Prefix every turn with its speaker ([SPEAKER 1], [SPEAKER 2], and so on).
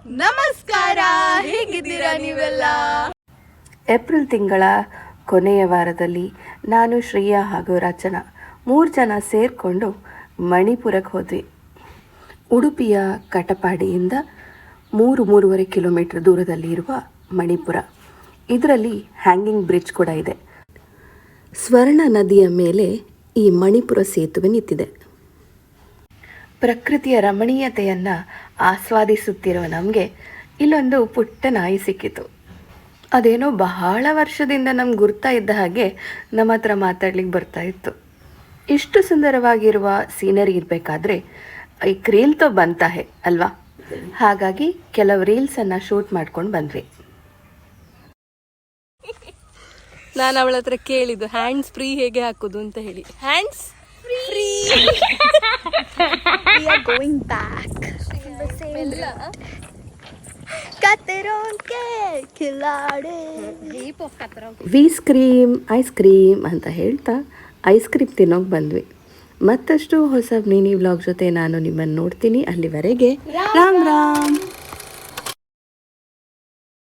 [SPEAKER 1] ನಮಸ್ಕಾರ, ಹೇಗಿದ್ದೀರಾ ನೀವೆಲ್ಲ?
[SPEAKER 2] ಏಪ್ರಿಲ್ ತಿಂಗಳ ಕೊನೆಯ ವಾರದಲ್ಲಿ ನಾನು ಶ್ರೇಯಾ ಹಾಗೂ ರಚನಾ 3 ಜನ ಸೇರಿಕೊಂಡು ಮಣಿಪುರಕ್ಕೆ ಹೋದ್ವಿ. ಉಡುಪಿಯ ಕಟಪಾಡಿಯಿಂದ 3-3.5 ಕಿಲೋಮೀಟರ್ ದೂರದಲ್ಲಿ ಇರುವ ಮಣಿಪುರ. ಇದರಲ್ಲಿ ಹ್ಯಾಂಗಿಂಗ್ ಬ್ರಿಡ್ಜ್ ಕೂಡ ಇದೆ. ಸ್ವರ್ಣ ನದಿಯ ಮೇಲೆ ಈ ಮಣಿಪುರ ಸೇತುವೆ ನಿಂತಿದೆ. ಪ್ರಕೃತಿಯ ರಮಣೀಯತೆಯನ್ನು ಆಸ್ವಾದಿಸುತ್ತಿರುವ ನಮಗೆ ಇಲ್ಲೊಂದು ಪುಟ್ಟ ನಾಯಿ ಸಿಕ್ಕಿತು. ಅದೇನೋ ಬಹಳ ವರ್ಷದಿಂದ ನಮ್ಗೆ ಗುರ್ತಾ ಇದ್ದ ಹಾಗೆ ನಮ್ಮ ಹತ್ರ ಮಾತಾಡ್ಲಿಕ್ಕೆ ಬರ್ತಾ ಇತ್ತು. ಇಷ್ಟು ಸುಂದರವಾಗಿರುವ ಸೀನರಿ ಇರಬೇಕಾದ್ರೆ ಈ ರೀಲ್ ತೋ ಬಂತಾ ಹೇ ಅಲ್ವಾ? ಹಾಗಾಗಿ ಕೆಲವು ರೀಲ್ಸನ್ನು ಶೂಟ್ ಮಾಡ್ಕೊಂಡು ಬಂದ್ವಿ.
[SPEAKER 1] ನಾನು ಅವಳ ಹತ್ರ ಕೇಳಿದ್ದು ಹ್ಯಾಂಡ್ಸ್ ಫ್ರೀ ಹೇಗೆ ಹಾಕೋದು ಅಂತ ಹೇಳಿ. Hands free.
[SPEAKER 3] We are going back in the same route. Kateron ke khilade.
[SPEAKER 2] Ice cream ಅಂತ ಹೇಳ್ತಾ ಐಸ್ ಕ್ರೀಮ್ ತಿನ್ನೋಕೆ ಬಂದ್ವಿ. ಮತ್ತಷ್ಟು ಹೊಸ ಮಿನಿ ವ್ಲಾಗ್ ಜೊತೆ ನಾನು ನಿಮ್ಮನ್ನು ನೋಡ್ತೀನಿ. ಅಲ್ಲಿವರೆಗೆ ರಾಮ್ ರಾಮ್.